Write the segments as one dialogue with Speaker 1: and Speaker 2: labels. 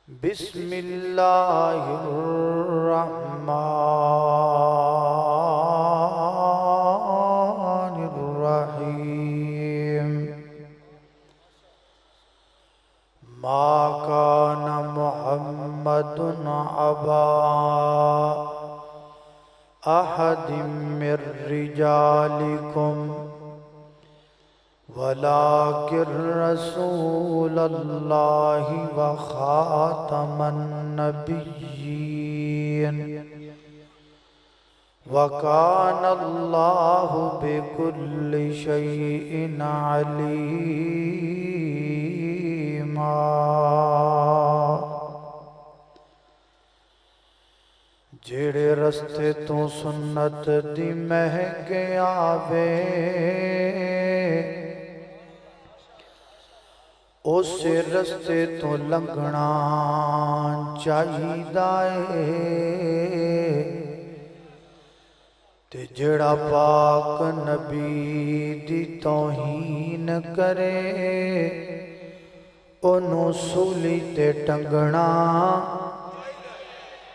Speaker 1: بسم اللہ الرحمن الرحیم ما کان محمد ابا احد من رجالکم ولكن رسول اللہ وخاتم النبیین وکان اللہ بكل شیء علیما۔ جڑے رستے تو سنت دی مہک آوے اس رستے تو لنگنا چاہیدا ہے، تے جڑا پاک نبی دی توہین کرے انہوں سولی تے ٹنگنا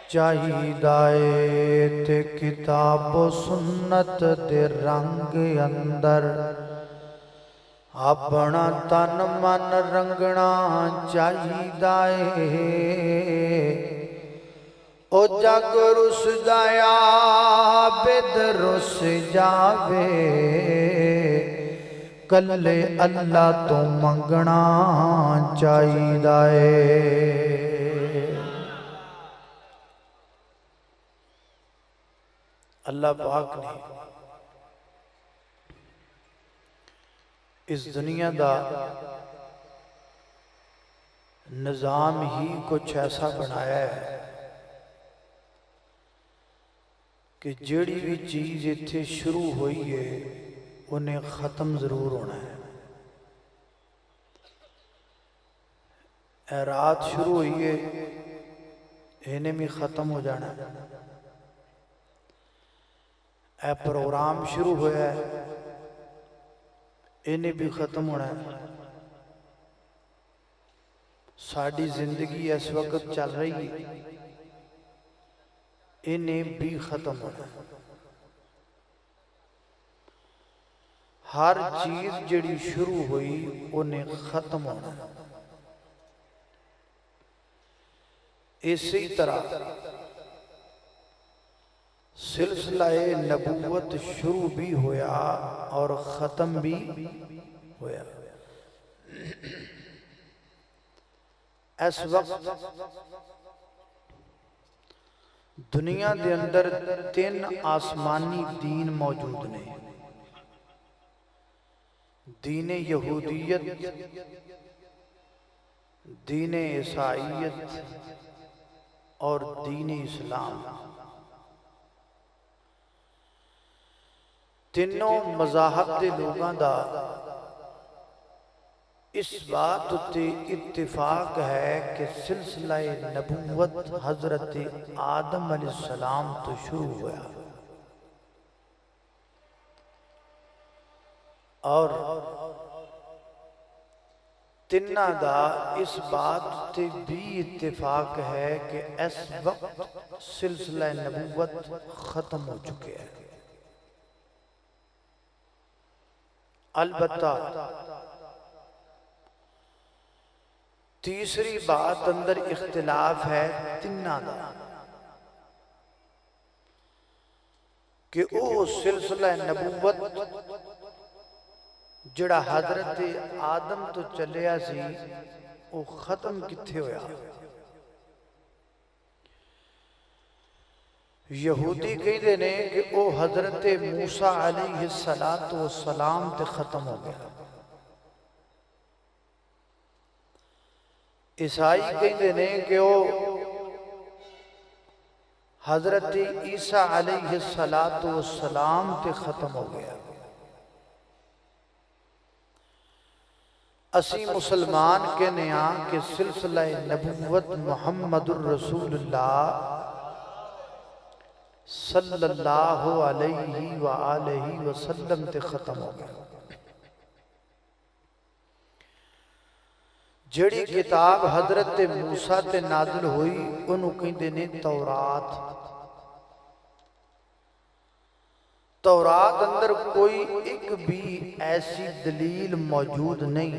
Speaker 1: چاہیدا ہے، تے کتاب و سنت دے رنگ اندر اپنا تن من رنگنا چاہیدا ہے۔ او جگ رس جایا بد رس جاوے، کلے اللہ تو منگنا چاہیدا ہے۔ اللہ پاک نے اس دنیا دا نظام ہی کچھ ایسا بنایا ہے کہ جڑی بھی چیز اتھے شروع ہوئی ہے انہیں ختم ضرور ہونا ہے۔ اے رات شروع ہوئی ہے انہیں بھی ختم ہو جانا ہے، اے پروگرام شروع ہوا ہے انہیں بھی ختم ہونا ہے۔ ساڑی زندگی اس وقت چل رہی ہے انہیں بھی ختم ہونا ہے۔ ہر چیز جڑی شروع ہوئی انہیں ختم ہونا ہے۔ اسی طرح سلسلہ نبوت شروع بھی ہویا اور ختم بھی ہویا۔ اس وقت دنیا دے اندر 3 آسمانی دین موجود نے، دین یہودیت، دین عیسائیت اور دین اسلام۔ تینوں مذاہب دے لوگاں دا اس بات تے اتفاق ہے کہ سلسلہ نبوت حضرت آدم علیہ السلام تو شروع ہوا، اور تینہ دا اس بات تے بھی اتفاق ہے کہ اس وقت سلسلہ نبوت ختم ہو چکے ہیں۔ البتہ تیسری بات اندر اختلاف ہے تینہ دا کہ او سلسلہ نبوت جڑا حضرت آدم تو چلیا سی او ختم کتھے ہویا۔ یہودی کہتے ہیں کہ او حضرت موسیٰ علیہ السلام تے ختم ہو گیا۔ عیسائی کہتے ہیں کہ او حضرت عیسیٰ علیہ السلام تے ختم ہو گیا۔ اسی مسلمان کہنے ہیں کہ سلسلہ نبوت محمد الرسول اللہ صلی اللہ علیہ وآلہ وسلم تے ختم ہو گیا۔ جڑی کتاب حضرت موسیٰ تے نازل ہوئی انہوں کہندے نے تورات۔ تورات اندر کوئی ایک بھی ایسی دلیل موجود نہیں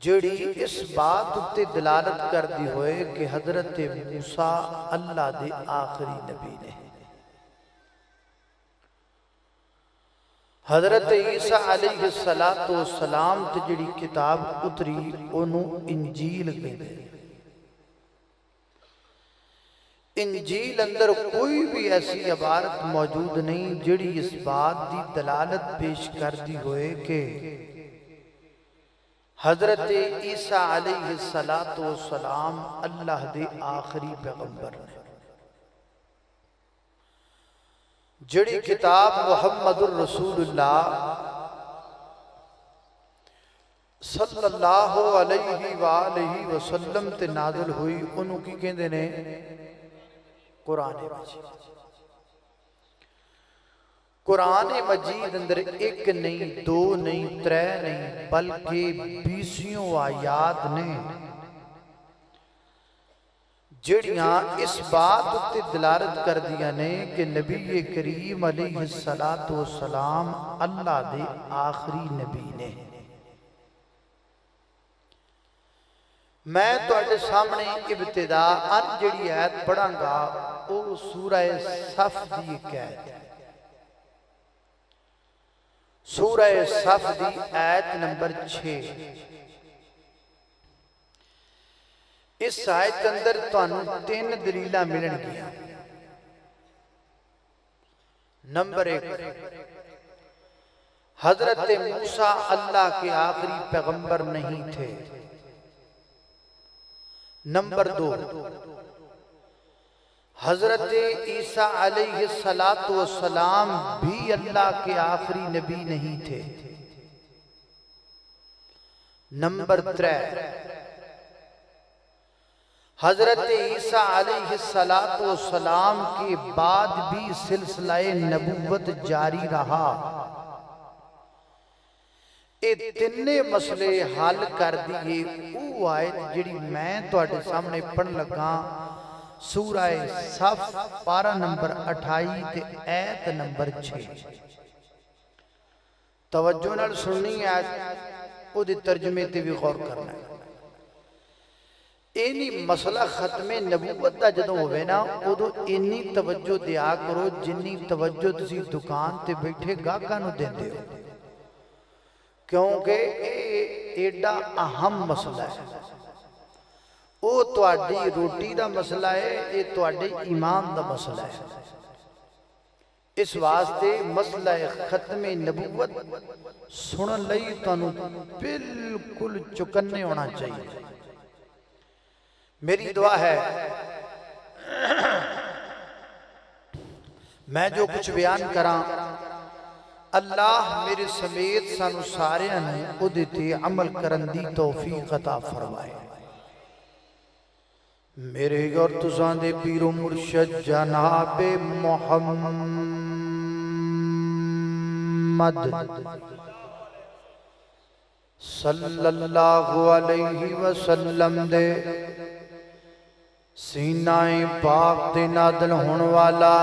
Speaker 1: جڑی اس بات تے دلالت کر دی ہوئے کہ حضرت موسیٰ اللہ دے آخری نبی نے۔ حضرت عیسیٰ علیہ السلام تے جڑی کتاب اتری انہوں انجیل کہندے۔ انجیل اندر کوئی بھی ایسی عبارت موجود نہیں جڑی اس بات دی دلالت پیش کر دی ہوئے کہ حضرت عیسیٰ علیہ السلام اللہ دے آخری پیغمبر نے۔ جڑی کتاب محمد الرسول اللہ صلی اللہ علیہ وآلہ وسلم تے نازل ہوئی انہوں کی کہندے نے قرآن مجید۔ قرآن مجید اندر ایک نہیں، دو نہیں، ترے نہیں، بلکہ 20 آیات نے جڑیاں اس بات تے دلالت کر دیا نے کہ نبی کریم علیہ السلام اللہ دے آخری نبی نے۔ میں تو اٹھے سامنے ابتداء جڑی آیت پڑھاں گا وہ سورہ صف دی ایک آیت ہے۔ سورہ صف دی آیت نمبر 6۔ اس آیت اندر تانوں 3 دلیلہ ملن گیا۔ نمبر 1، حضرت موسیٰ اللہ کے آخری پیغمبر نہیں تھے۔ نمبر 2، حضرت عیسیٰ علیہ السلام بھی اللہ کے آخری نبی نہیں تھے۔ نمبر 3، حضرت عیسیٰ علیہ السلام کے بعد بھی سلسلہ نبوت جاری رہا۔ اے تینے مسئلے حل کر دیئے وہ آیت جڑی میں تو اٹھے سامنے پڑھ لگا سورہ صف پارہ نمبر 28 تے آیت نمبر 6۔ توجہ نال سننی آیت وہ دی ترجمے تے بھی غور کرنا ہے۔ اینی مسئلہ ختم نبوت دا جدوں ہوئے نا ادو اینی توجہ دیا کرو جنی توجہ تسی دکان تے بیٹھے گاہکاں نو دیندے ہو، کیونکہ ایڈا اہم مسئلہ ہے۔ وہ تواڈی روٹی دا مسئلہ ہے، یہ تواڈے ایمان دا مسئلہ ہے۔ اس واسطے مسئلہ ختم نبوت سنن لئی تانوں بالکل چکنے ہونا چاہیے۔ میری دعا ہے میں جو کچھ بیان کراں اللہ میرے سمیت سانو سارے انہوں تے عمل کرن دی توفیق عطا فرمائے۔ میرے اور تسان دے پیر و مرشد جناب محمد صلی اللہ علیہ وسلم دے سینہ پاک تے نازل ہون والا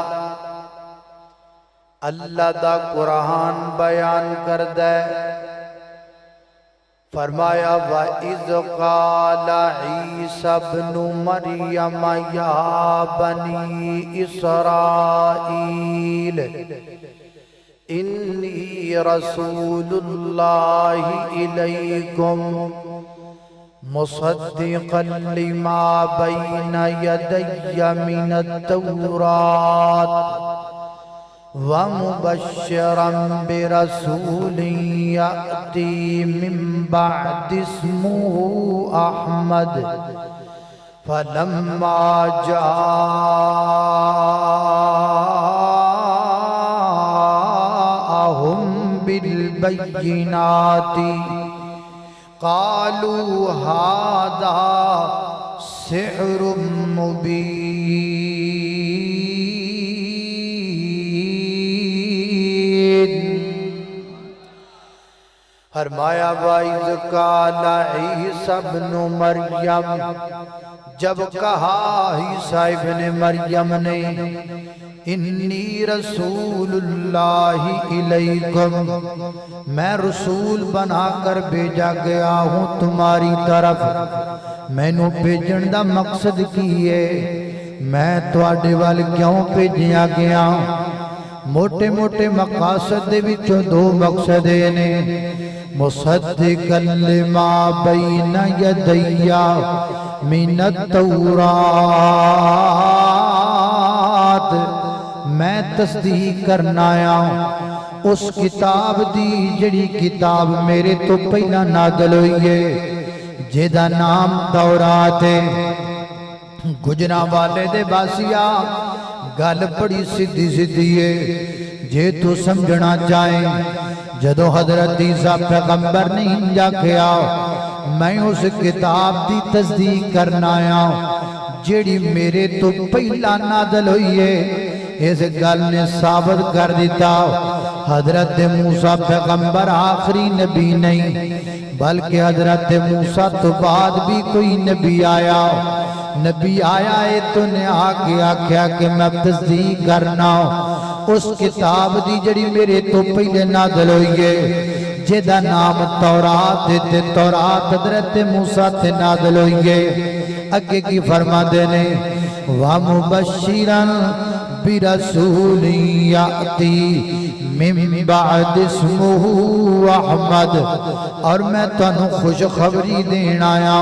Speaker 1: اللہ دا قرآن بیان کردہ فرمایا وَإِذْ قَالَ عِيسَى ابْنُ مَرْيَمَ يَا بَنِي إِسْرَائِيلَ إِنِّي رَسُولُ اللَّهِ إِلَيْكُمْ مُصَدِّقًا لِمَا بَيْنَ يَدَيَّ مِنَ التَّوْرَاةِ وَمُبَشِّرًا بِرَسُولٍ يَأْتِي مِن بَعْدِ اسْمُهُ أَحْمَدُ فَلَمَّا جَاءَهُم بِالْبَيِّنَاتِ قَالُوا هَذَا سِحْرٌ مُبِينٌ۔ فرمایا وَإِذْ قَالَ عِیسیٰ ابْنُ مریم، جب کہا عیسیٰ ابن مریم نے انی رسول اللہ الیکم، میں رسول بنا کر بھیجا گیا ہوں تمہاری طرف، میں نو بھیجن دا مقصد کی ہے، میں تواڈے وال کیوں بھیجیا گیا؟ موٹے موٹے مقاصد دے وچوں دو مقصد نے، مصدقا لما بین یدی من التورات، میں تصدیق کرنا آیا اس کتاب دی جڑی کتاب میرے تو پہلا نازل ہوئی ہے، جیدہ نام تورات ہے۔ گجرا والے دے باسیا گل بڑی سدھی سدھی ہے، جے تو سمجھنا چاہیں جدو حضرت عیسیٰ پیغمبر نے انجا کیا میں اس کتاب دی تصدیق کرنا آیا جیڑی میرے تو پہلا نازل ہوئی ہے۔ اس گل نے ثابت کر دیتا حضرت موسیٰ پیغمبر آخری نبی نہیں، بلکہ حضرت موسیٰ تو بعد بھی کوئی نبی آیا ہے تو نے آگے آکھیا کہ میں تصدیق کرنا اس کتاب دی جڑی میرے تو پہلے نازل ہوئی ہے، جیدہ نام تورات تے تورات حضرت موسیٰ تے نازل ہوئی ہے۔ اگے کی فرما دینے وَمُبَشِّرًا بِرَسُولٍ يَأْتِي مِن بَعْدِ اسْمُهُ احمد، اور میں تانوں خوشخبری دینا آیا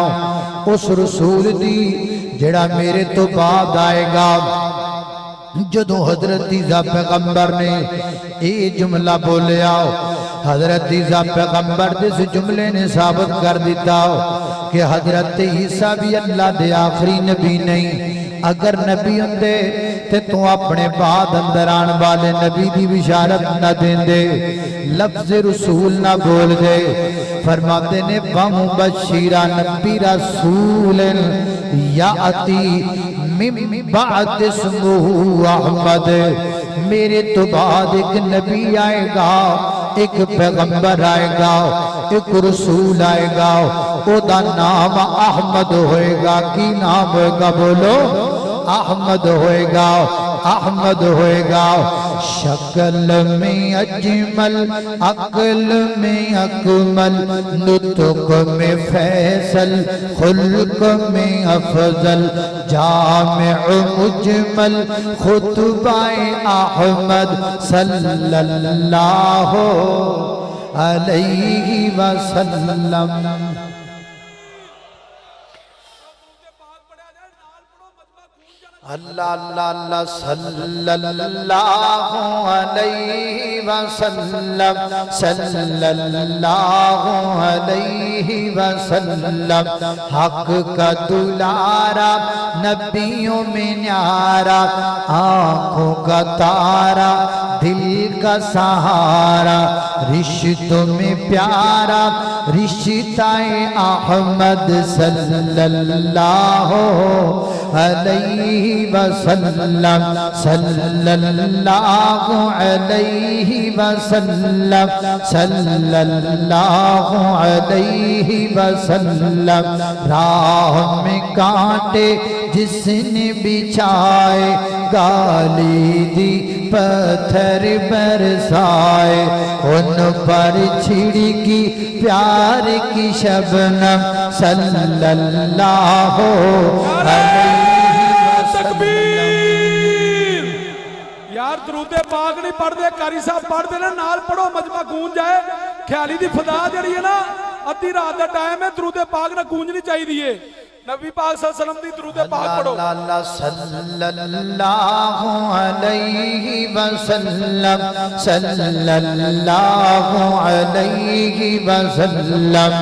Speaker 1: اس رسول دی جڑا میرے تو بعد آئے گا۔ جدو حضرت عیسیٰ پیغمبر نے اے جملہ بولیا، حضرت عیسیٰ پیغمبر جس جملے نے ثابت کر دیتا کہ حضرت عیسیٰ بھی اللہ دے آخری نبی نہیں، اگر نبی ہوندے تے تو اپنے بعد اندر آن والے نبی دی بشارت نہ دیں دے، لفظ رسول نہ بول دے۔ فرماتے نے وَمُبَشِّرًا بِرَسُولٍ یَأْتِی من بعد اسمہ احمد، میرے تو بعد ایک نبی آئے گا، ایک پیغمبر آئے گا، ایک رسول آئے گا، او دا نام احمد ہوئے گا۔ کی نام ہوئے گا بولو؟ احمد ہوئے گا، احمد ہوئے گا۔ شکل میں اجمل، عقل میں اکمل، نطق میں فیصل، خلق میں افضل، جامع مجمل، خطبہ احمد صلی اللہ علیہ وسلم۔ اللہ اللہ اللہ صلی اللہ علیہ وسلم، صلی اللہ علیہ وسلم۔ حق کا دلارا، نبیوں میں نیارا، آنکھوں کا تارا، دل کا سہارا، رشتوں میں پیارا، رشتہ احمد صلی اللہ علیہ وسلم، صلی اللہ علیہ وسلم، صلی اللہ علیہ وسلم۔ راہ میں کانٹے جس نے بچھائے، گالی دی پتھر برسائے، ان پر چھڑکی پیار کی شبنم صلی اللہ علیہ
Speaker 2: تکبیر۔ یار درود پاک نہیں پڑھ دے، قاری صاحب پڑھ دے نا، نال پڑھو مجمع گونج جائے۔ خیالی دی فضا جڑی ہے نا، ادھی رات دا ٹائم ہے، درود پاک نہ گونجنی چاہیے دیئے۔ نبی پاک صلی اللہ علیہ وسلم دی درود پاک پڑھو۔
Speaker 1: اللہ صلی اللہ علیہ وسلم، صلی اللہ علیہ وسلم۔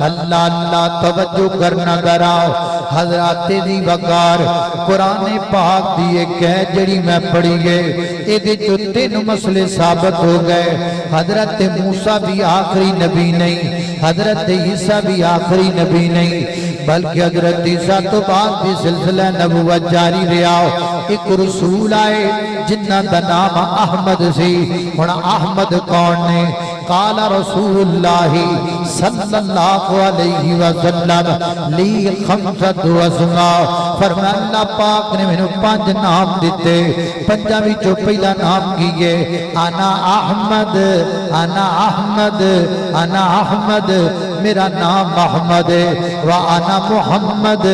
Speaker 1: اللہ اللہ توجہ کرنا کراؤ حضرات دی وقار قرآن پاک دی ایک ہے جڑی میں پڑھی گئے، ایدے جو تین مسئلے ثابت ہو گئے۔ حضرت موسیٰ بھی آخری نبی نہیں، حضرت عیسیٰ بھی آخری نبی نہیں، بلکہ حضرت عیسیٰ تو بعد بھی سلسلہ نبوت جاری رہا۔ ایک رسول آئے جنہ دا نام احمد سی۔ اور احمد کون نے؟
Speaker 3: قال رسول اللہ صلی اللہ علیہ وسلم لی خمسۃ اسماء، فرمایا اللہ پاک نے مینوں 5 نام دیتے، 5 وچوں پہلا نام کیے انا احمد، انا احمد، انا احمد، میرا نام محمد ہے، وانا محمد،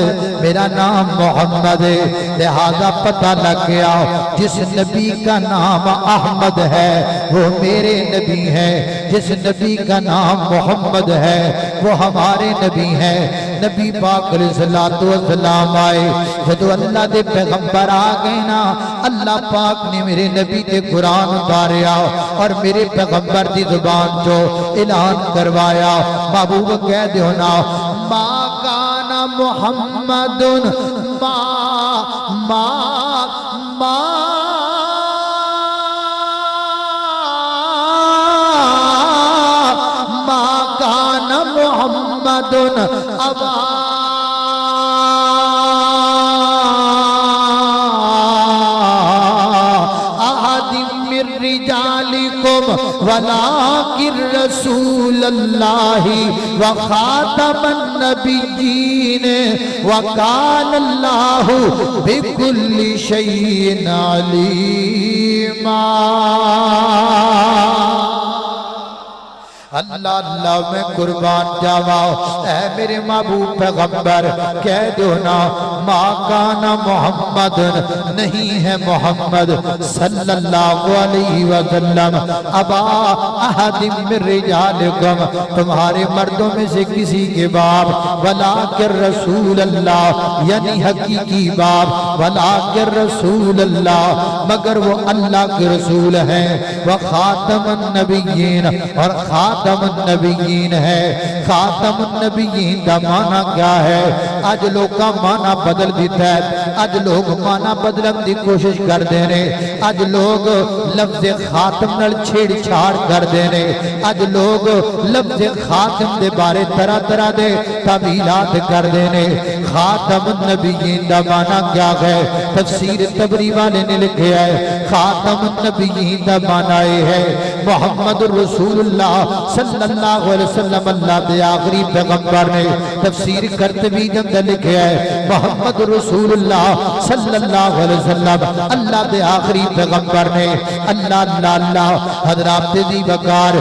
Speaker 3: میرا نام محمد ہے۔ لہذا پتہ لگ گیا جس نبی کا نام احمد ہے وہ میرے نبی ہیں، جس نبی کا نام محمد ہے وہ ہمارے نبی ہیں۔ نبی پاک علیہ السلام آئے، جدو اللہ دے پیغمبر آ گئے نا، اللہ پاک نے میرے نبی تے قرآن اتاریا اور میرے پیغمبر دی زبان جو اعلان کروایا، محبوب کہہ دیو نا ما کان محمد ما کان محمد ابا احد من رجالکم ولکن رسول اللہ وخاتم النبیین وکان اللہ بکل شیء علیما۔ اللہ اللہ میں قربان جاواں، اے میرے محبوب پیغمبر کہہ دو نا ما کان محمد، نہیں ہے محمد صلی اللہ علیہ وسلم ابا احد من رجالکم، تمہارے مردوں میں سے کسی کے باپ، ولکن رسول اللہ یعنی حقیقی باپ، ولکن رسول اللہ مگر وہ اللہ کے رسول ہیں، وخاتم النبیین اور خاتم النبیین ہے۔ خاتم النبیین دا معنی کیا ہے؟ آج لوگ کا معنی بدل دیتا ہے، آج لوگ معنی بدلن دی کوشش کر دینے، آج لوگ لفظ خاتم نال چھیڑ چھاڑ کر دینے، آج لوگ لفظ خاتم دے بارے طرح طرح دے تعبیرات کر دینے۔ خاتم النبیین دا معنی کیا ہے؟ تفسیر طبری والے نے لکھے ہے خاتم النبیین دا معنی ہے محمد رسول اللہ صلی اللہ علیہ وسلم اللہ دے آخری پیغمبر نے۔ تفسیر کرتبی جمدہ لکھے ہے محمد رسول اللہ صلی اللہ علیہ وسلم اللہ دے آخری پیغمبر نے۔ اللہ اللہ اللہ حضرات دی وقار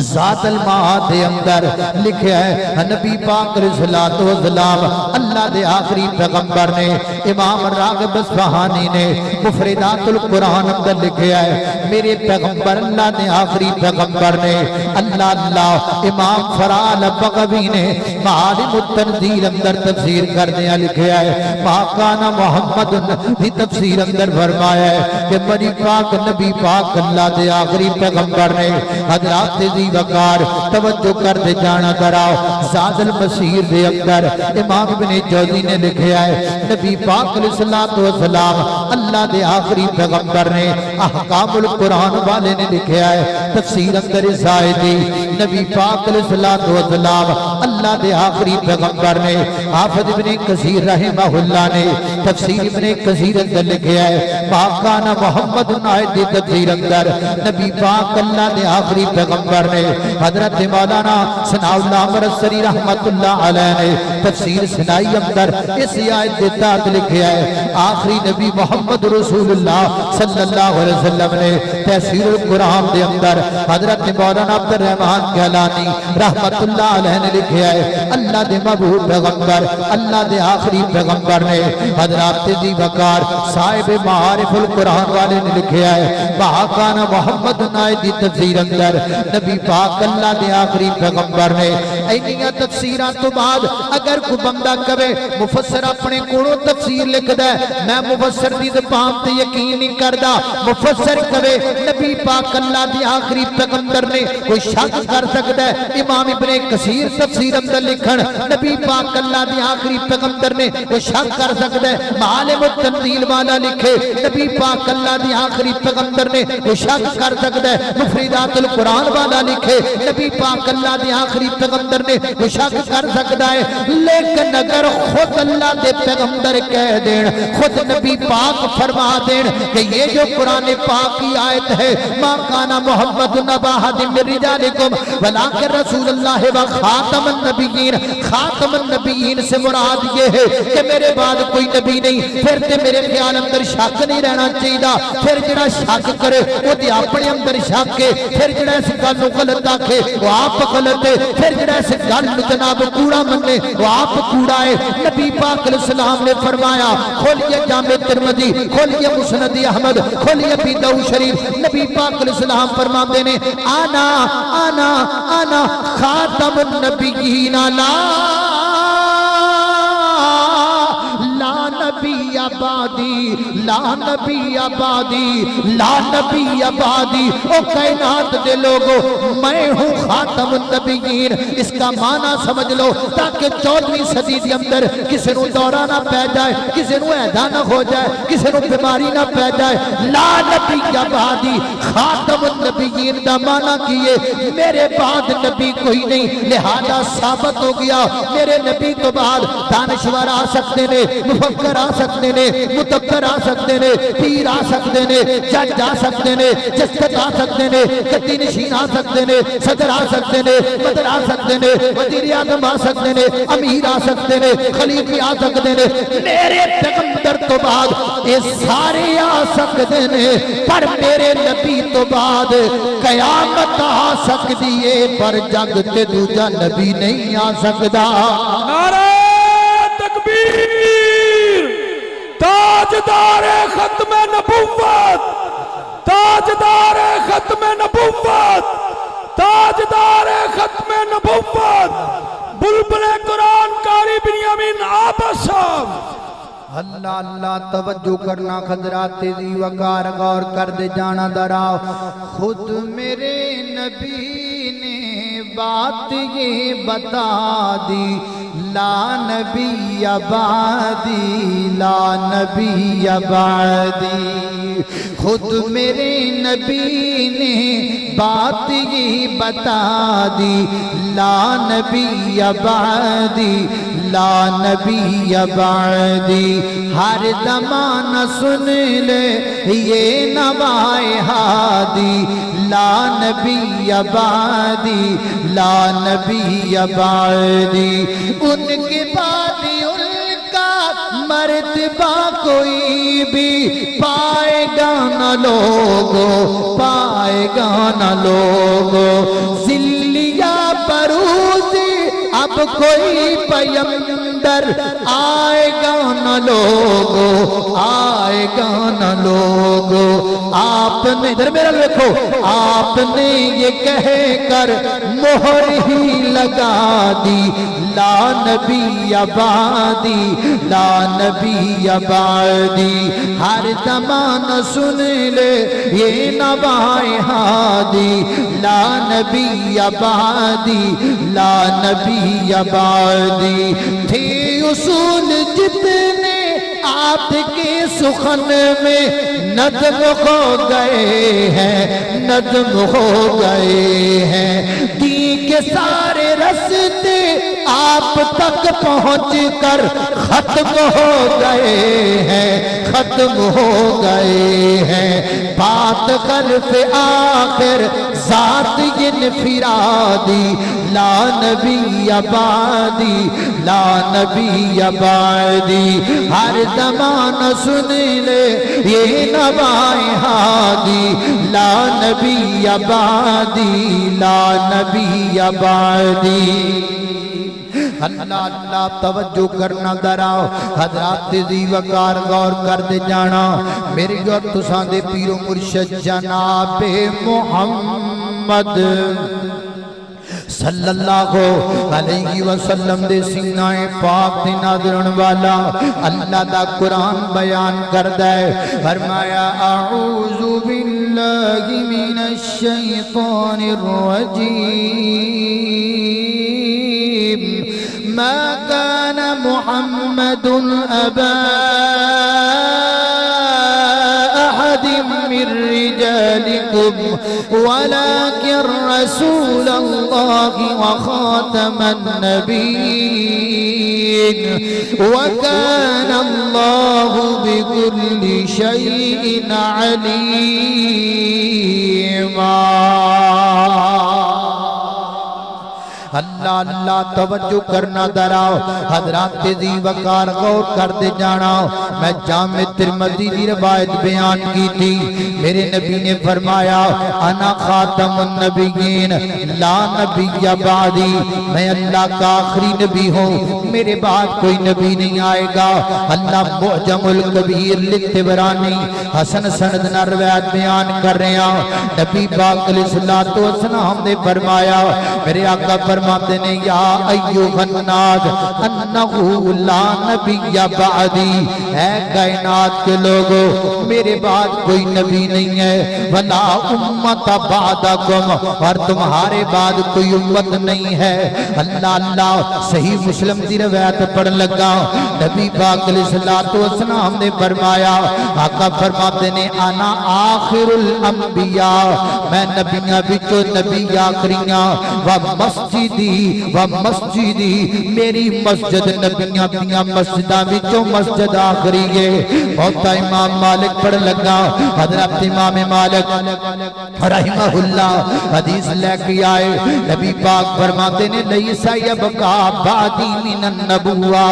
Speaker 3: ذات المعاد دے اندر لکھے ہے نبی پاک علیہ السلام اللہ دے آخری پیغمبر نے۔ امام راغب اصفہانی نے مفردات القرآن اندر لکھے ہے میرے پیغمبر اللہ دے آخری پیغمبر نے۔ اللہ اللہ امام فرال بغوی نے معالم التنزیل اندر تفسیر کردیا لکھے ہے ما کان محمد بھی تفسیر اندر فرمایا ہے کہ بنی پاک نبی پاک اللہ دے آخری پیغمبر نے۔ حضرات وقار توجہ کر دے جانا کراؤ زاد المسیر دے اندر امام ابن جوزی نے لکھے ہے نبی پاک علیہ السلام اللہ دے آخری پیغمبر نے۔ احکام القرآن والے نے لکھے ہے تفسیر اندر زائدی نبی پاک علیہ السلام اللہ دے آخری پیغمبر نے۔ حافظ ابن کثیر رحمہ اللہ نے تفسیر ابن کثیر اندر لکھے ہے ما کان محمد آیت دی تفسیر اندر نبی پاک اللہ دے آخری پیغمبر نے۔ حضرت مولانا ثناء اللہ مرسری رحمت اللہ علیہ نے تفسیر سنائی اندر اس آیت کے تحت لکھا ہے آخری نبی محمد رسول اللہ صلی اللہ علیہ وسلم نے۔ تفسیر القرآن دے اندر حضرت مولانا عبد الرحمن کہلانی رحمت اللہ علیہ نے لکھا ہے اللہ دے محبوب پیغمبر اللہ دے آخری پیغمبر نے۔ حضرات دی وقار صاحب معارف القرآن والے نے لکھا ہے ما کان محمد آیت دی تفسیر اندر نبی پاک اللہ دے آخری پیغمبر نے۔ اینیاں تفسیران تو بعد اگر کوئی بندہ کہے مفسر اپنے کولوں تفسیر لکھدا ہے میں مفسر دی زبان تے یقین نہیں کردا، مفسر کہے نبی پاک اللہ دے آخری پیغمبر نے، کوئی شک کر سکدا ہے؟ امام ابن کثیر تفسیر اندر لکھن نبی پاک اللہ دے آخری پیغمبر نے، کوئی شک کر سکدا ہے؟ معالم التنزیل والا لکھے نبی پاک اللہ دے آخری پیغمبر نے، کوئی شک کر سکدا ہے؟ مفردات القرآن والا لکھے نبی پاک اللہ دے آخری پیغمبر نے، کوئی شک کر سکتا ہے؟ لیکن اگر خود اللہ دے پیغمبر کہہ دین، خود نبی پاک فرما دین کہ یہ جو قرآن پاک کی آیت ہے ما کان محمد نبا احد من رجالکم ولکن رسول اللہ و خاتم النبیین. خاتم النبیین سے مراد یہ ہے کہ میرے بعد کوئی نبی نہیں. پھر تے میرے خیال اندر شک نہیں رہنا چاہیے. پھر جڑا شک کرے وہ تے اپنے اندر شک ہے. پھر جڑا اس گل نو غلط آکھے وہ آپ غلط ہے. پھر جڑا اس گل نو جناب کوڑا منے وہ آپ کوڑا ہے. نبی پاک علیہ السلام نے فرمایا کھولیے جامع ترمذی, کھولیے مسند احمد, کھولیے ابی داؤد شریف. نبی پاک علیہ السلام فرماتے ہیں انا انا انا خاتم النبیین لا نبی آبادی, لا نبی آبادی, لا نبی آبادی. او کائنات دے لوگو میں ہوں خاتم النبیین. اس کا معنی سمجھ لو تاکہ 14ویں صدی کے اندر کسی نو دورہ نہ پہ جائے, کسی نو عہدہ نہ ہو جائے, کسی نو بیماری نہ پہ جائے. لا نبی آبادی خاتم النبیین دا معنی کیے میرے بعد نبی کوئی نہیں. لہذا ثابت ہو گیا میرے نبی تو بعد دانشور آ سکتے نے, مفکر آ سکتے نے, متکر آ سکتے نے, پیر آ سکتے نے, جج آ سکتے نے, جسکت آ سکتے نے, گدی نشین آ سکتے نے, صدر آ سکتے نے, مدر آ سکتے نے, وزیر اعظم آ سکتے نے, امیر آ سکتے نے, خلیفہ آ سکتے نے. میرے پیغمبر تو بعد یہ سارے آ سکتے نے, پر میرے نبی تو بعد قیامت آ سکتی ہے, پر جگ تے دوجا نبی نہیں آ سکتا.
Speaker 2: نعرہ تکبیر, تاجدار ختم نبوت, تاجدار ختم نبوت, تاجدار ختم نبوت, بلبل قرآن قاری بنیامین عابد صاحب.
Speaker 3: اللہ اللہ توجہ کرنا حضرات تیزی وقار غور کر دے جانا دراؤ. خود میرے نبی نے بات یہ بتا دی لا نبی آبادی, لا نبی آبادی. خود میرے نبی نے بات یہ بتا دی لا نبی آبادی, لا نبی آبادی. ہر زمانہ سن لے یہ نوائے ہادی لا نبی آبادی, لا نبی آبادی. ان کے بعد ان کا مرتبہ کوئی بھی پائے گا نہ لوگو, پائے گا نہ لوگو. ذلیا پروزی اب کوئی پیمبر آئے گا نہ لوگو, آئے گا نہ لوگو. آپ نے ادھر میرا دیکھو, آپ نے یہ کہہ کر مہر ہی لگا دی لا نبی آبادی, لا نبی آبادی. ہر زمانہ سن لے یہ نوائے ہادی لا نبی آبادی, لا نبی آبادی. تھے اصول جتنے آپ کے سخن میں نظم ہو گئے ہیں, نظم ہو گئے ہیں. دین کے سارے رستے آپ تک پہنچ کر ختم ہو گئے ہیں, ختم ہو گئے ہیں. بات غرف آخر ذات انفرادی لا نبی آبادی, لا نبی آبادی. ہر زمانہ سن لے یہ نوائے ہادی لا نبی آبادی, لا نبی آبادی. اللہ اللہ توجہ کرنا دراؤ حضرات تیزی وقار غور کر دے جانا. میری اور تساں دے پیر و مرشد جناب محمد صلی اللہ علیہ وسلم دے سینہ پاک دے ناظرن والا اللہ دا قرآن بیان کردہ ہے. فرمایا اعوذ باللہ من الشیطان الرجیم ما كان محمد أبا أحد من رجالكم ولكن رسول الله وخاتم النبيين وكان الله بكل شيء عليم. اللہ اللہ توجہ کرنا دراؤ حضرات ذی وقار غور کر دے جانا میں جامع ترمذی دی روایت بیان کی تھی میرے نبی نے فرمایا انا خاتم النبیین لا نبی بعدی میں اللہ کا آخری نبی ہوں میرے بعد کوئی نبی نہیں آئے گا اللہ معجم الکبیر للطبرانی حسن سند نہ روایت بیان کر رہے ہیں نبی پاک علیہ الصلوۃ والسلام نے فرمایا میرے آقا فرماتے ہیں یا ایھا الناس انہ لا نبی بعدی اے کائنات کے لوگوں میرے بعد کوئی نبی نہیں ہے ولا امت بعدکم اور تمہارے بعد کوئی امت نہیں ہے اللہ اللہ صحیح مسلم دی روایت پڑھ لگا نبی پاک علیہ الصلوۃ والسلام نے فرمایا آقا فرماتے ہیں انا آخر الانبیاء میں نبیاں وچوں نبی آخریاں و مسجدی میری مسجد نبیاں دیاں مسجداں وچوں مسجد آخری ہے بہت امام مالک پڑھ لگا حضرت امام مالک رحمہ اللہ حدیث لے کے آئے نبی پاک فرماتے ہیں لیس یبقا بعدی من النبوہ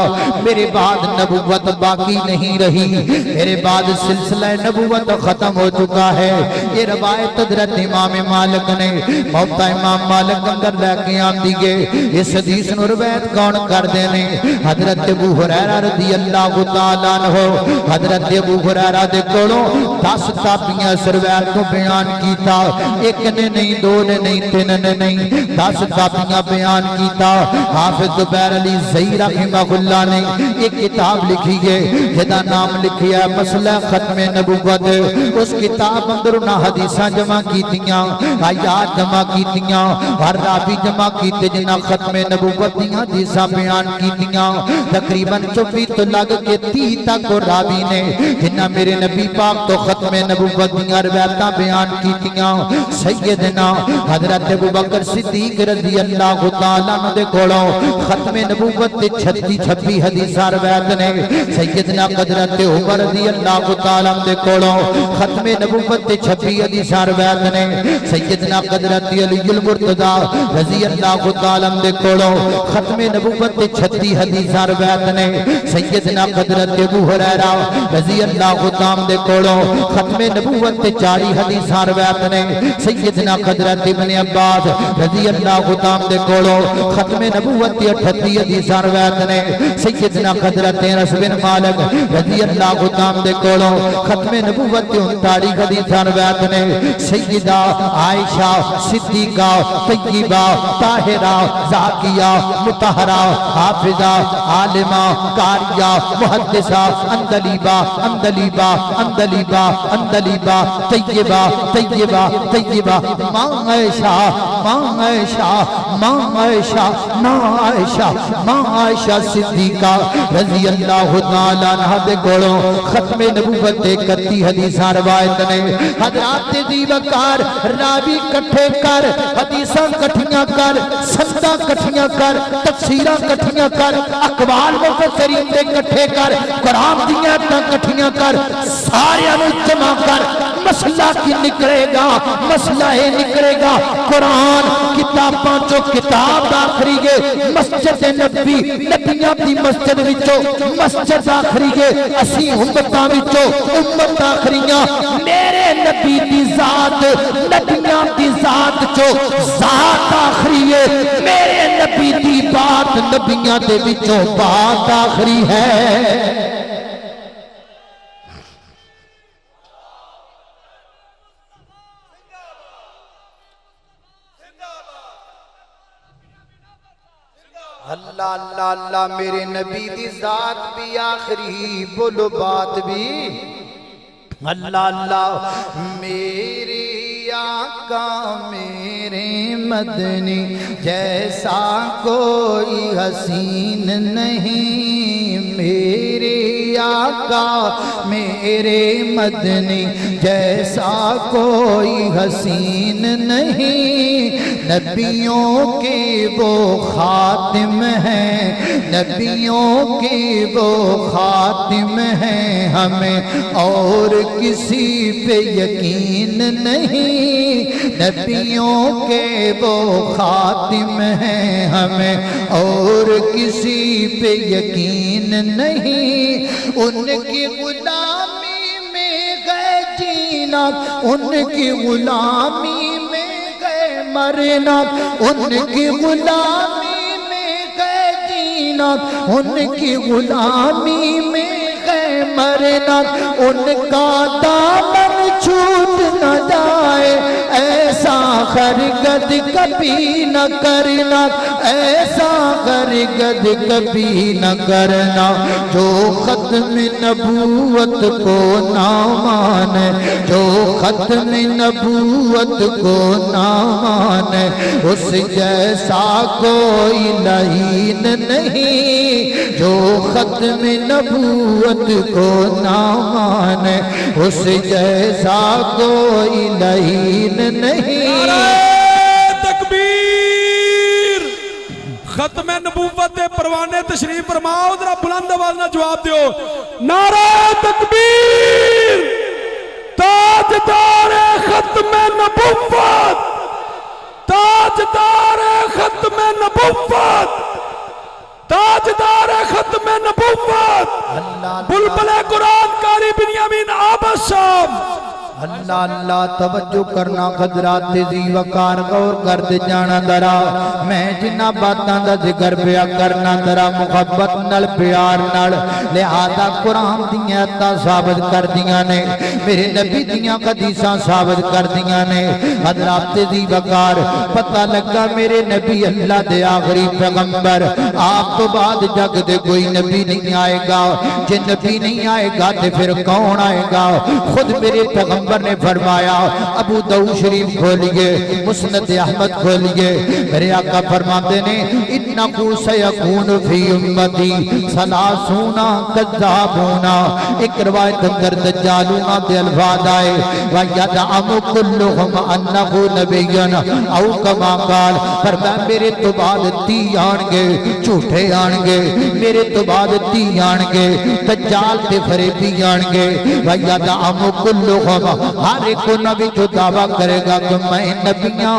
Speaker 3: میرے بعد نبوت باقی نہیں رہی میرے بعد سلسلہ نبوت ختم ہو چکا ہے یہ روایت حضرت امام مالک نے بہت امام مالک اندر لے کے آندی گئے اس حدیث نو روایت کون کر دینے حضرت ابو ہریرہ رضی اللہ تعالیٰ عنہ حضرت ابو ہریرہ دے کولوں 10 تابعیاں اس روایت کو بیان کیتا ایک نے نہیں دو نے نہیں تین نے نہیں 10 تابعیاں بیان کیتا حافظ زبیر علی زئی رحمہ اللہ نے ایک کتاب لکھی ہے جدا نام لکھیا مسئلہ ختم نبوت اس کتاب اندر انہاں حدیثاں جمع کیتیاں آیات جمع کیتیاں اور راوی جمع کیتے جنہاں ختم نبوت دیاں حدیثاں بیان کیتیاں تقریباً 24 تو لگ کے 30 تک راوی نے جنہاں میرے نبی پاک تو ختم نبوت دیاں روایتاں بیان کیتیاں سیدنا حضرت ابوبکر صدیق رضی اللہ تعالیٰ عنہ دے کولوں ختم نبوت تے 36 حدیثاں روایت نے سیدنا حضرت عمر رضی اللہ تعالیٰ عنہ دے کولوں ختم نبوت تے 26 حدیثاں روایت نے سیدنا حضرت علی المرتضیٰ رضی اللہ تعالیٰ عنہ دے کولوں ختم نبوت تے 36 حدیثاں روایت نے سیدنا حضرت ابو ہریرہ رضی اللہ تعالیٰ عنہ دے کولوں ختم نبوت تے 40 حدیثاں روایت نے سیدنا حضرت ابن عباس رضی اللہ تعالیٰ عنہ دے کولوں ختم نبوت تے 38 حدیثاں روایت نے سیدنا حضرت انس بن مالک رضی اللہ تعالیٰ عنہ دے کولوں ختم نبوت تے 39 حدیثاں روایت نے سیدہ عائشہ صدیقہ طیبہ طاہرہ زاکیہ مطہرہ حافظہ عالمہ قاریہ محدثہ اندلیبہ اندلیبہ اندلیبہ اندلیبہ طیبہ طیبہ طیبہ ماں عائشہ ماں عائشہ ماں عائشہ ماں عائشہ ماں عائشہ صدیقہ رضی اللہ تعالیٰ عنہ دے کولوں ختم نبوت تے 31 حدیثاں روایت نے حضرات ذی وقار راوی کٹھے کر حدیثاں کٹھیاں کر سنداں کٹھیاں کر تفسیراں کٹھیاں کر اقوال مفسرین دے کٹھے کر قرآن دیاں آیاتاں کٹھیاں کر سارے نو جمع کر مسئلہ کی نکلے گا مسئلہ ہے نکلے گا قرآن کتاباں جو کتاب آخری گے مسجد نبی نبیاں دی مسجد وچوں مسجد آخری گے اسی امتاں وچوں امت آخریاں میرے نبی دی ذات نبیاں دی ذات چو ذات آخری ہے میرے نبی دی بات نبیاں دے وچوں بات آخری ہے
Speaker 1: اللہ اللہ اللہ میرے نبی دی ذات بھی آخری بولو بات بھی اللہ اللہ میرے آقا میرے مدنی جیسا کوئی حسین نہیں میرے آقا
Speaker 3: آقا میرے مدنی جیسا کوئی حسین نہیں، نبیوں کے وہ خاتم ہیں، نبیوں کے وہ خاتم ہیں، ہمیں اور کسی پہ یقین نہیں، نبیوں کے وہ خاتم ہیں، ہمیں اور کسی پہ یقین نہیں، ان کی غلامی میں گئے جینا، ان کی غلامی میں گئے مرنا، ان کی غلامی میں گئے جینا، ان کی غلامی میں گئے مرنا، ان کا دامن چھوٹ نہ جائے ایسا ہرگز کبھی نہ کرنا، ایسا ہرگز کبھی نہ کرنا، جو ختم نبوت کو نہ مانے، جو ختم نبوت کو نہ مانے، اس جیسا کوئی لعین نہیں، جو ختم نبوت کو نہ مانے، اس جیسا کوئی لعین نہیں۔
Speaker 2: نعرہ تکبیر! ختم نبوت دے پروانے تشریف فرماؤ، ذرا بلند آواز نہ جواب دیو۔ نعرہ تکبیر! تاجدار ختم نبوت، تاجدار ختم نبوت، تاجدار ختم نبوت، بلبل قرآن کاری بنیامین عابد صاحب۔
Speaker 3: اللہ اللہ توجہ کرنا حضرات تیزی وقار غور کر دے جانا درا، میں جنہ باتاں دا ذکر پیا کرنا درا محبت نال پیار نال، لہذا قرآن دیاں تا ثابت کر دیاں نے، میرے نبی دیاں حدیثاں ثابت کر دیاں نے۔ حضرات تیزی وقار پتہ لگا میرے نبی اللہ دے آخری پیغمبر، آپ تو بعد جگ دے کوئی نبی نہیں آئے گا، جے نبی نہیں آئے گا تے پھر کون آئے گا؟ خود میرے پیغمبر نے فرمایا، ابو داؤد شریف کھولیے، مسند احمد کھولیے، میرے آقا فرماتے نے انکو سیکون فی امتی ثلاثون کذابون، ایک روایت اندر دجالون دے الفاظ آئے، وَيَدْعَمُ كُلُّهُمْ أَنَّهُ نَبِيٌّ او کما قال، فرمایا میرے تو بعد 30 آنگے جھوٹے آنگے، میرے تو بعد 30 آنگے دجال تے فریبی آنگے، وَيَدْعَمُ كُلُّهُمْ، ہر ایک نبی جو دعویٰ کرے گا کہ میں نبیاں،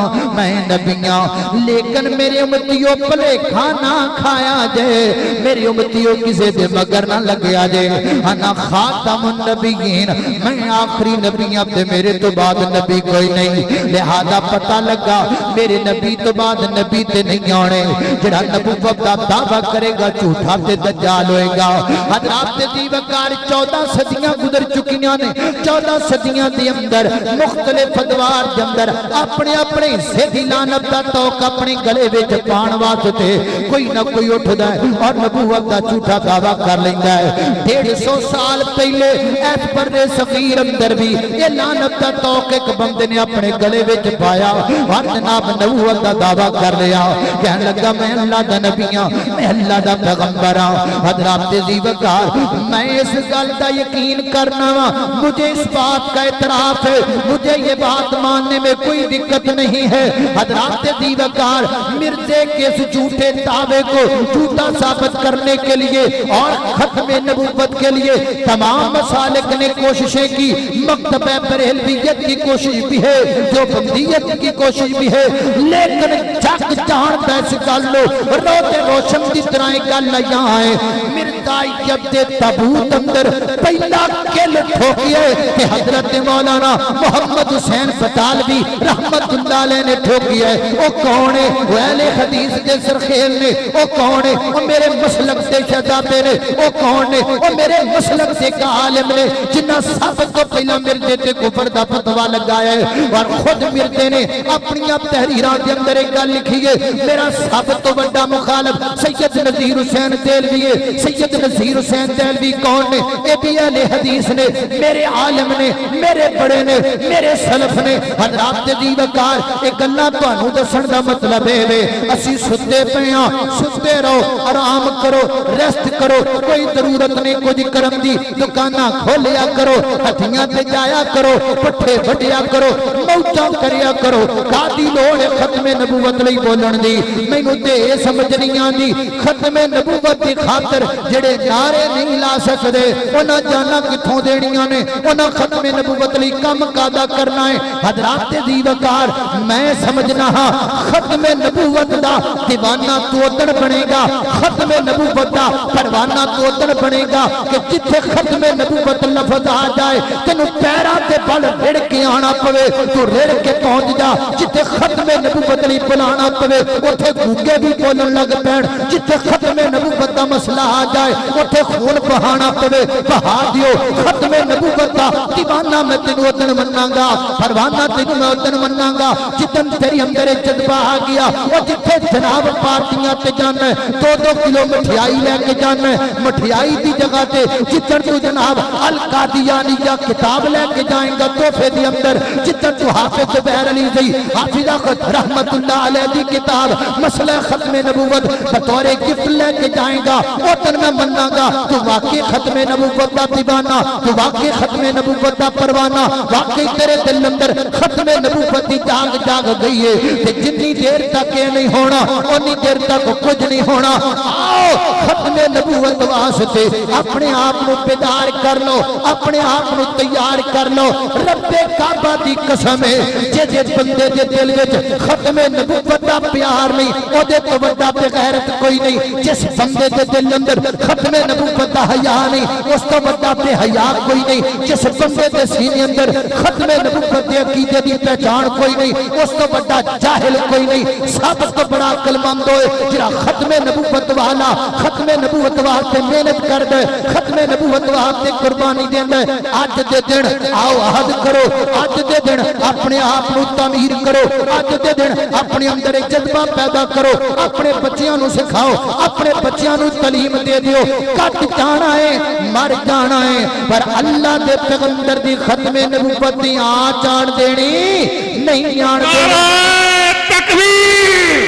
Speaker 3: لیکن میرے امتیوں پلے کھانا کھایا جائے، میرے امتیوں کسے دے مگر نہ لگیا جائے، انا خاتم النبیین، میں آخری نبیاں تے میرے تو بعد نبی کوئی نہیں، لہذا پتہ لگا میرے نبی تو بعد نبی تے نہیں آنے، جڑا نبوت دا دعویٰ کرے گا جھوٹا تے دجال ہوئے گا۔ حضرات دی وقار 14 صدیاں گزر چکیاں نے، 14 صدیاں دے اندر مختلف ادوار دے اندر اپنے اپنے حصے دی لعنت دا توق اپنے گلے وچ پان واسطے کوئی نہ کوئی اٹھدا ہے اور نبوت دا جھوٹا دعویٰ کر لیندا ہے۔ 150 سال پہلے اس بر صغیر اندر بھی یہ لعنت دا توق ایک بندے نے اپنے گلے وچ پایا اور جناب نبوت دا دعویٰ کر لیا، کہنے لگا میں اللہ دا نبی ہاں، میں اللہ دا پیغمبر ہاں۔ حضرات دی وقار میں اس گل دا یقین کرنا وا، مجھے اس بات کا اعتراف ہے، مجھے یہ بات ماننے میں کوئی دقت نہیں ہے۔ حضرات دی وقار مرزے کے اس جھوٹے دعوے کو جھوٹا ثابت کرنے کے لیے اور ختم نبوت کے لیے تمام مسالک نے کوششیں کی، مکتبہ بریلویت کی کوشش بھی ہے، دیوبندیت کی کوشش بھی ہے، لیکن جگ جہان پیس کر لو روتے روشن کی طرح گل یہاں ہے۔ مرزائیت دے تابوت اندر پہلا کل ٹھوکیے کہ حضرت مولانا محمد حسین بطالوی رحمت اللہ علیہ نے ٹھوکی ہے۔ وہ کون ہے؟ وہ اہل حدیث کے سرخیل نے۔ وہ کون ہے؟ وہ میرے مسلک سے شہزادے نے۔ وہ کون ہے؟ وہ میرے مسلک سے کا عالم نے جنہ سب کو پہلا مرزے تے کفر دا فتویٰ لگایا ہے، اور خود مرزے نے اپنی تحریرات کے اندر ایک گل لکھی ہے، میرا سب تو بڑا مخالف سید نذیر حسین دہلوی ہے۔ سید نذیر حسین دہلوی کون نے؟ یہ بھی اہل حدیث نے، میرے عالم نے، میرے بڑے نے میرے سلف نے حضرات دی وقار ایک گلاں تانوں دسن دا مطلب ہے اسی ستے پیاں ستے رہو آرام کرو ریسٹ کرو کوئی ضرورت نہیں کچھ کرم دی دکاناں کھولیا کرو ہٹھیاں تے جایا کرو پٹھے وڈیا کرو موجاں کریا کرو کادی لوڑ ختم نبوت لئی بولن دی مینوں تے سمجھ نہیں آندی ختم نبوت دی خاطر جڑے نعرے نہیں لا سکدے انہاں جانا کتھوں دینیاں نے انہاں ختم نبوت لئی کم کادا کرنا ہے حضرات دی وقار میں سمجھنا ہاں ختم نبوت دا دیوانہ تو ادھر بنے گا ختم نبوت دا پروانہ تو ادھر بنے گا کہ جتھے ختم نبوت لفظ آ جائے تینوں پیراں تے بل رڑ کے آنا پوے تو رڑ کے پہنچ جا جتھے ختم نبوت لئی بلانا پوے اوتھے گونگے بھی بولن لگ پین جتھے ختم نبوت دا مسئلہ آ جائے اوتھے خون بہانا پوے بہا دیو ختم نبوت دا دیوانہ میں تینوں ادھر مناں گا پروانہ تینوں میں ادھر مناں گا جتن تیری اندر جذبہ آ گیا اور جتھے جناب پارٹیاں تے جانا ہے 2-2 کلو مٹھیائی لے کے جانا ہے مٹھیائی دی جگہ تے جتن تو جناب القادیانیہ کتاب لے کے جائیں گا تحفے دی اندر جتن تو حافظ زبیر علی زی حافظہ خود رحمت اللہ علیہ دی کتاب مسئلہ ختم نبوت بطور گفٹ لے کے جائیں گا اوتن میں مننا گا تو واقعی ختم نبوت دا دیوانہ تو واقعی ختم نبوت دا پروانہ واقعی تیرے دل اندر ختم نبوت دی جاگ جاگ گئی ہے کہ جتنی دیر تک یہ نہیں ہونا اتنی دیر تک کچھ نہیں ہونا آؤ ختم نبوت واسطے اپنے آپ کو بیدار کر لو اپنے آپ کو تیار کر لو رب کعبہ دی قسم ہے جے بندے دے دل وچ ختم نبوت دا پیار نہیں او دے تو بڑا بے غیرت کوئی نہیں جس بندے دے دل اندر ختم نبوت دا حیا نہیں اس تو بڑا بے حیا کوئی نہیں جس بندے دے سینے اندر ختم نبوت دے عقیدے دی پہچان کوئی نہیں اس تو بڑا جاہل کوئی نہیں سب تو بڑا عقل مند ہوئے جڑا ختم نبوت والا ختم نبوت واسطے محنت کر دے ختم نبوت واسطے قربانی دیندا ہے اج دے دن آؤ عہد کرو اج دے دن اپنے آپ کو تعمیر کرو اج دے دن اپنے اندر ایک جذبہ پیدا کرو اپنے بچیاں نو سکھاؤ اپنے بچیاں نو تعلیم دے دیو کٹ جانا ہے مر جانا ہے پر اللہ دے پیغمبر دی ختم نبوت دی آ جان دینی نہیں جان دینی
Speaker 4: نعرہ تکبیر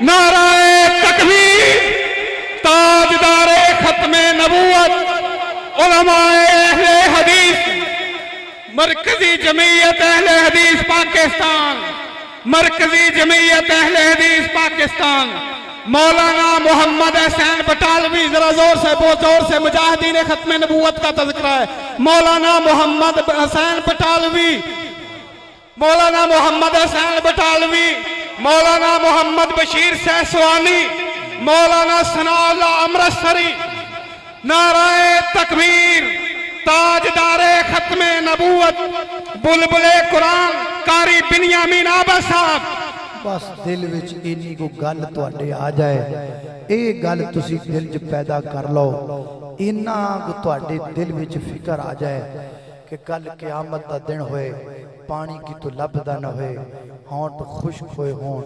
Speaker 4: نعرہ تکبیر تاجدار ختم نبوت علماء اہل حدیث مرکزی جمعیت اہل حدیث پاکستان مرکزی جمعیت اہل حدیث پاکستان مولانا محمد حسین بٹالوی ذرا زور سے بہت زور سے مجاہدین ختم نبوت کا تذکرہ ہے مولانا محمد حسین بٹالوی مولانا محمد حسین بٹالوی مولانا محمد بشیر سہسوانی مولانا ثناء اللہ امرتسری نعرہ تکبیر تاجدار ختم نبوت بلبل قرآن قاری بنیامین آبا صاحب
Speaker 1: بس دل وچ اینی کو گل تواڈے آ جائے اے گل تسی دل وچ پیدا کر لو اینا کو تواڈے دل وچ فکر آ جائے کہ کل قیامت دا دن ہوئے پانی کی تو لبدا نہ ہوئے ہونٹ خشک ہوئے ہون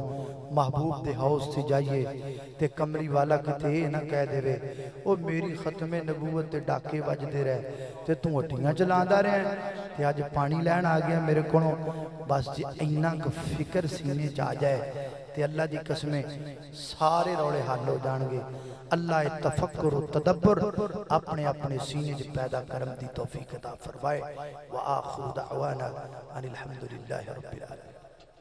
Speaker 1: محبوب دے ہاؤس سے جائیے تے کمری والا کتے نہ کہہ دے وے او میری ختم نبوت تے ڈاکے وج دے رہے تے تو ہٹیاں چلاندہ رہے ہیں تے آج پانی لین آ گیا میرے کونوں بس جی اینا کو فکر سینے چاہ جائے تے اللہ دی قسمیں سارے روڑے حل ہو جان گے اللہ تفکر و تدبر اپنے اپنے سینے جو پیدا کرم دی توفیق عطا فرمائے وآخر دعوانا ان الحمدللہ رب العالمین